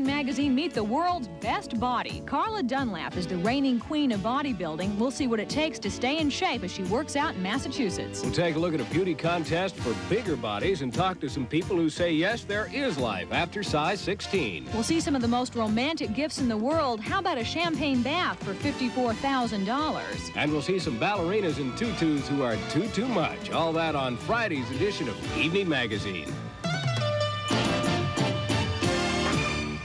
Bodybuilding magazine, meet the world's best body. Carla Dunlap is the reigning queen of bodybuilding. We'll see what it takes to stay in shape as she works out in Massachusetts. We'll take a look at a beauty contest for bigger bodies and talk to some people who say, yes, there is life after size 16. We'll see some of the most romantic gifts in the world. How about a champagne bath for $54,000? And we'll see some ballerinas in tutus who are too much. All that on Friday's edition of Evening Magazine.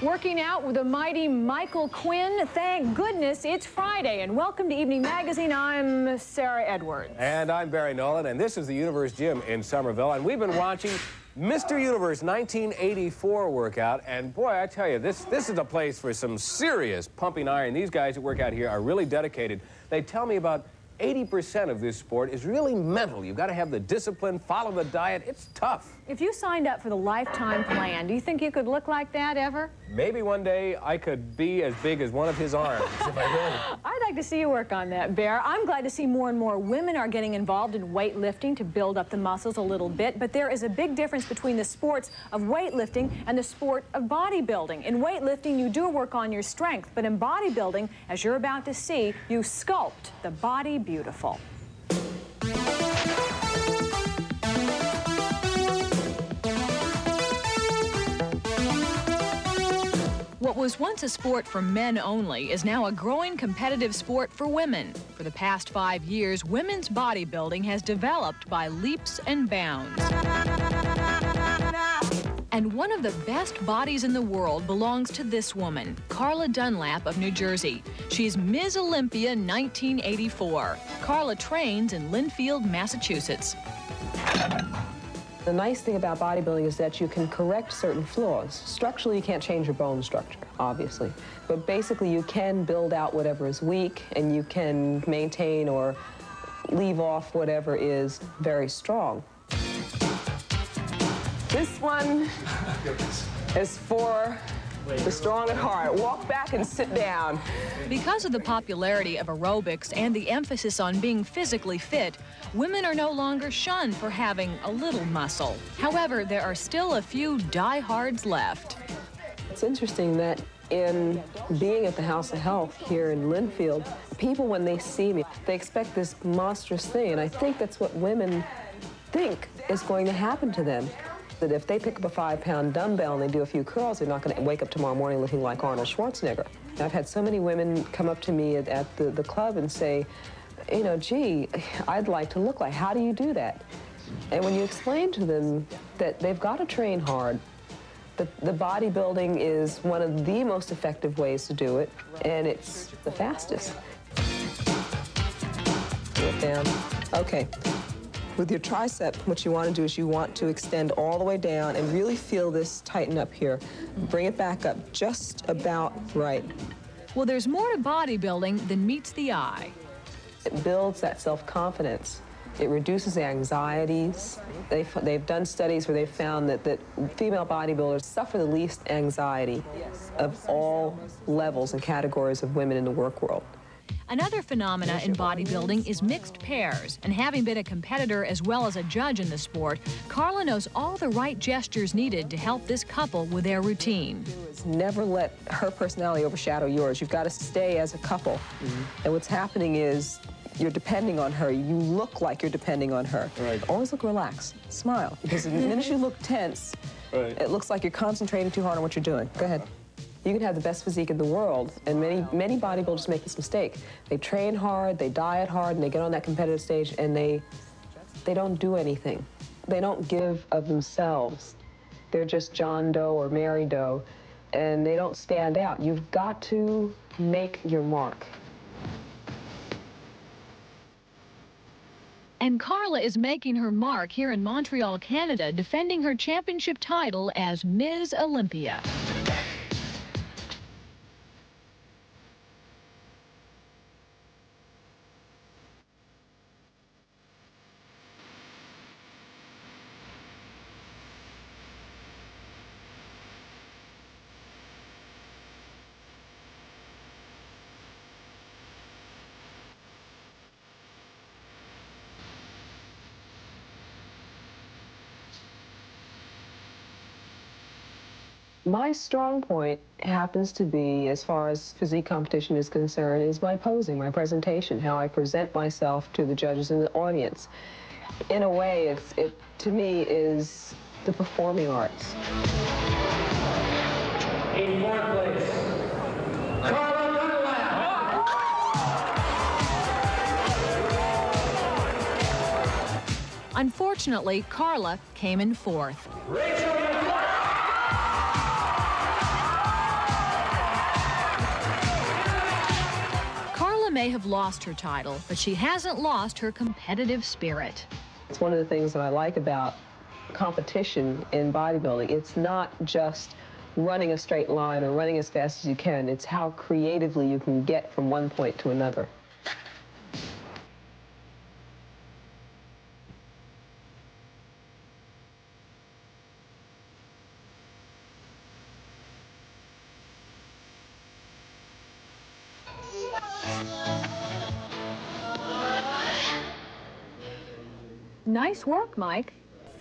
Working out with the mighty Michael Quinn. Thank goodness it's Friday. And welcome to Evening Magazine. I'm Sarah Edwards. And I'm Barry Nolan. And this is the Universe Gym in Somerville. And we've been watching Mr. Universe 1984 workout. And boy, I tell you, this is a place for some serious pumping iron. These guys who work out here are really dedicated. They tell me about 80% of this sport is really mental. You've got to have the discipline, follow the diet. It's tough. If you signed up for the lifetime plan, do you think you could look like that ever? Maybe one day I could be as big as one of his arms if I really. I'd like to see you work on that, Bear. I'm glad to see more and more women are getting involved in weightlifting to build up the muscles a little bit, but there is a big difference between the sports of weightlifting and the sport of bodybuilding. In weightlifting, you do work on your strength, but in bodybuilding, as you're about to see, you sculpt the body beautiful. What was once a sport for men only is now a growing competitive sport for women. For the past 5 years, women's bodybuilding has developed by leaps and bounds. And one of the best bodies in the world belongs to this woman, Carla Dunlap of New Jersey. She's Ms. Olympia 1984. Carla trains in Lynnfield, Massachusetts. The nice thing about bodybuilding is that you can correct certain flaws. Structurally, you can't change your bone structure, obviously. But basically, you can build out whatever is weak, and you can maintain or leave off whatever is very strong. This one is for the strong at heart. Walk back and sit down. Because of the popularity of aerobics and the emphasis on being physically fit, women are no longer shunned for having a little muscle. However, there are still a few diehards left. It's interesting that in being at the House of Health here in Lynnfield, people, when they see me, they expect this monstrous thing, and I think that's what women think is going to happen to them. That if they pick up a 5-pound dumbbell and they do a few curls, they're not going to wake up tomorrow morning looking like Arnold Schwarzenegger. I've had so many women come up to me at the club and say, you know, gee, I'd like to look like, how do you do that? And when you explain to them that they've got to train hard, but the bodybuilding is one of the most effective ways to do it, and it's the fastest. Look down. Okay. With your tricep, what you want to do is you want to extend all the way down and really feel this tighten up here. Bring it back up just about right. Well, there's more to bodybuilding than meets the eye. It builds that self-confidence. It reduces anxieties. They've done studies where they've found that female bodybuilders suffer the least anxiety of all levels and categories of women in the work world. Another phenomena in bodybuilding is mixed pairs, and having been a competitor as well as a judge in the sport, Carla knows all the right gestures needed to help this couple with their routine. Never let her personality overshadow yours. You've got to stay as a couple. And what's happening is you're depending on her. You look like you're depending on her. Right. Always look relaxed. Smile. Because the minute you look tense, it looks like you're concentrating too hard on what you're doing. Go ahead. You can have the best physique in the world, and many bodybuilders make this mistake. They train hard, they diet hard, and they get on that competitive stage, and they don't do anything. They don't give of themselves. They're just John Doe or Mary Doe, and they don't stand out. You've got to make your mark. And Carla is making her mark here in Montreal, Canada, defending her championship title as Ms. Olympia. My strong point happens to be, as far as physique competition is concerned, is my posing, my presentation, how I present myself to the judges and the audience. In a way, it to me is the performing arts. In fourth place, Carla Dunlap. Unfortunately, Carla came in fourth. Carla may have lost her title, but she hasn't lost her competitive spirit. It's one of the things that I like about competition in bodybuilding. It's not just running a straight line or running as fast as you can. It's how creatively you can get from one point to another. Nice work, Mike.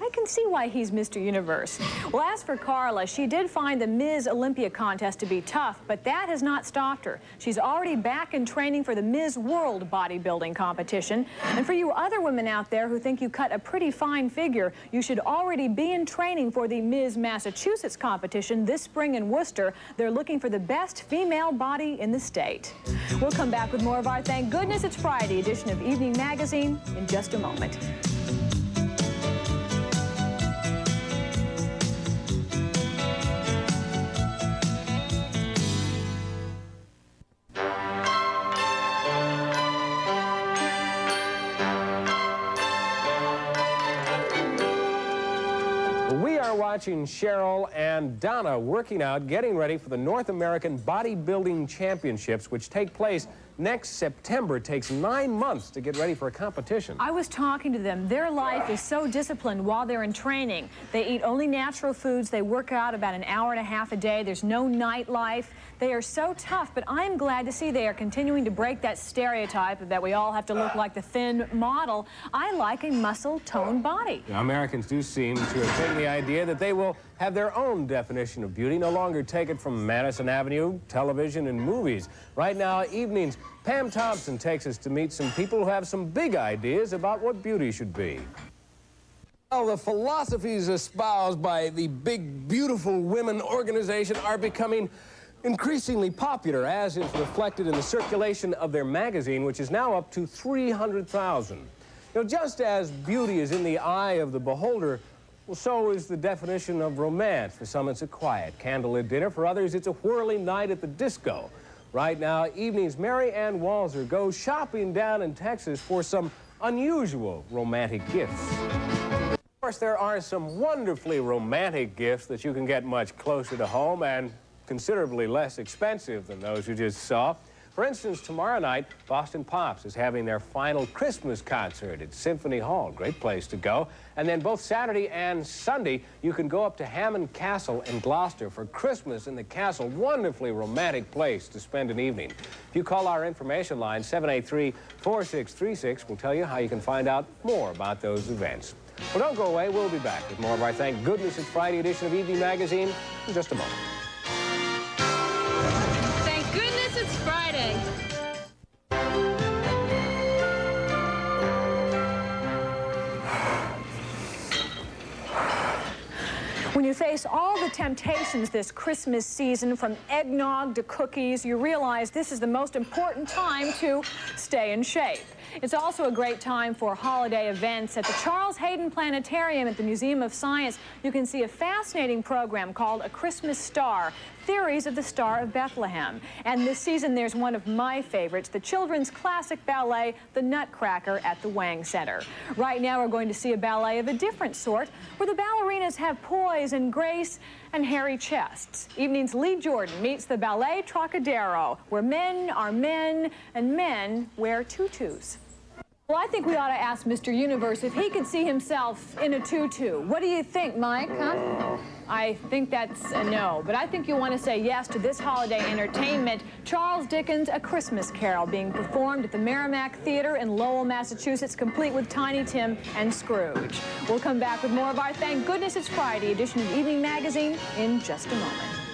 I can see why he's Mr. Universe. Well, as for Carla, she did find the Ms. Olympia contest to be tough, but that has not stopped her. She's already back in training for the Ms. World bodybuilding competition. And for you other women out there who think you cut a pretty fine figure, you should already be in training for the Ms. Massachusetts competition this spring in Worcester. They're looking for the best female body in the state. We'll come back with more of our Thank Goodness It's Friday edition of Evening Magazine in just a moment. We are watching Cheryl and Donna working out, getting ready for the North American Bodybuilding Championships, which take place next September. It takes 9 months to get ready for a competition. I was talking to them. Their life is so disciplined while they're in training. They eat only natural foods. They work out about an hour and a half a day. There's no nightlife. They are so tough, but I'm glad to see they are continuing to break that stereotype that we all have to look like the thin model. I like a muscle-toned body. Now, Americans do seem to have taken the idea that they will have their own definition of beauty, no longer take it from Madison Avenue, television, and movies. Right now, evenings, Pam Thompson takes us to meet some people who have some big ideas about what beauty should be. Well, the philosophies espoused by the Big Beautiful Women organization are becoming increasingly popular, as is reflected in the circulation of their magazine, which is now up to 300,000. You know, just as beauty is in the eye of the beholder, well, so is the definition of romance. For some, it's a quiet candlelit dinner. For others, it's a whirling night at the disco. Right now, evenings, Mary Ann Walzer goes shopping down in Texas for some unusual romantic gifts. Of course, there are some wonderfully romantic gifts that you can get much closer to home and considerably less expensive than those you just saw. For instance, tomorrow night, Boston Pops is having their final Christmas concert at Symphony Hall. Great place to go. And then both Saturday and Sunday, you can go up to Hammond Castle in Gloucester for Christmas in the castle. Wonderfully romantic place to spend an evening. If you call our information line, 783-4636, we'll tell you how you can find out more about those events. Well, don't go away. We'll be back with more of our Thank Goodness It's Friday edition of Evening Magazine in just a moment. It's Friday. When you face all the temptations this Christmas season, from eggnog to cookies, you realize this is the most important time to stay in shape. It's also a great time for holiday events. At the Charles Hayden Planetarium at the Museum of Science, you can see a fascinating program called A Christmas Star, Theories of the Star of Bethlehem. And this season, there's one of my favorites, the children's classic ballet, The Nutcracker, at the Wang Center. Right now, we're going to see a ballet of a different sort, where the ballerinas have poise and grace and hairy chests. Evening's Lee Jordan meets the Ballet Trocadero, where men are men and men wear tutus. Well, I think we ought to ask Mr. Universe if he could see himself in a tutu. What do you think, Mike, huh? I think that's a no, but I think you'll want to say yes to this holiday entertainment, Charles Dickens' A Christmas Carol, being performed at the Merrimack Theater in Lowell, Massachusetts, complete with Tiny Tim and Scrooge. We'll come back with more of our Thank Goodness It's Friday edition of Evening Magazine in just a moment.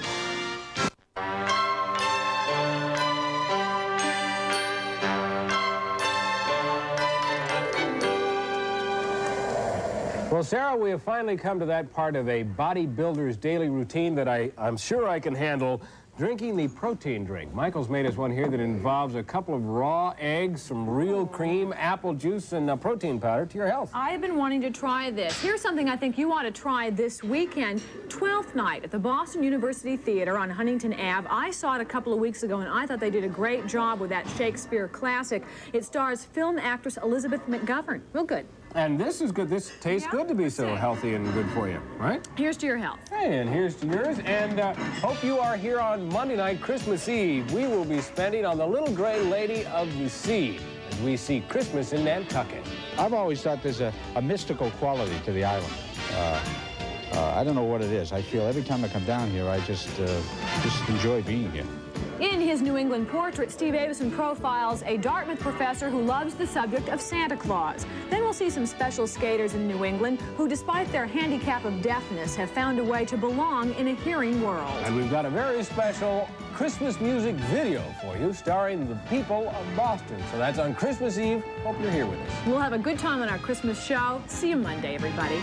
Sarah, we have finally come to that part of a bodybuilder's daily routine that I'm sure I can handle. Drinking the protein drink. Michael's made us one here that involves a couple of raw eggs, some real cream, apple juice, and protein powder to your health. I have been wanting to try this. Here's something I think you ought to try this weekend. 12th night at the Boston University Theater on Huntington Ave. I saw it a couple of weeks ago, and I thought they did a great job with that Shakespeare classic. It stars film actress Elizabeth McGovern. Real good. And this is good. This tastes good to be so healthy and good for you, right? Here's to your health. Hey, and here's to yours. And hope you are here on Monday night, Christmas Eve. We will be spending on the Little Gray Lady of the Sea as we see Christmas in Nantucket. I've always thought there's a mystical quality to the island. I don't know what it is. I feel every time I come down here, I just enjoy being here. In his New England portrait, Steve Avison profiles a Dartmouth professor who loves the subject of Santa Claus. Then we'll see some special skaters in New England who, despite their handicap of deafness, have found a way to belong in a hearing world. And we've got a very special Christmas music video for you starring the people of Boston. So that's on Christmas Eve. Hope you're here with us. We'll have a good time on our Christmas show. See you Monday, everybody.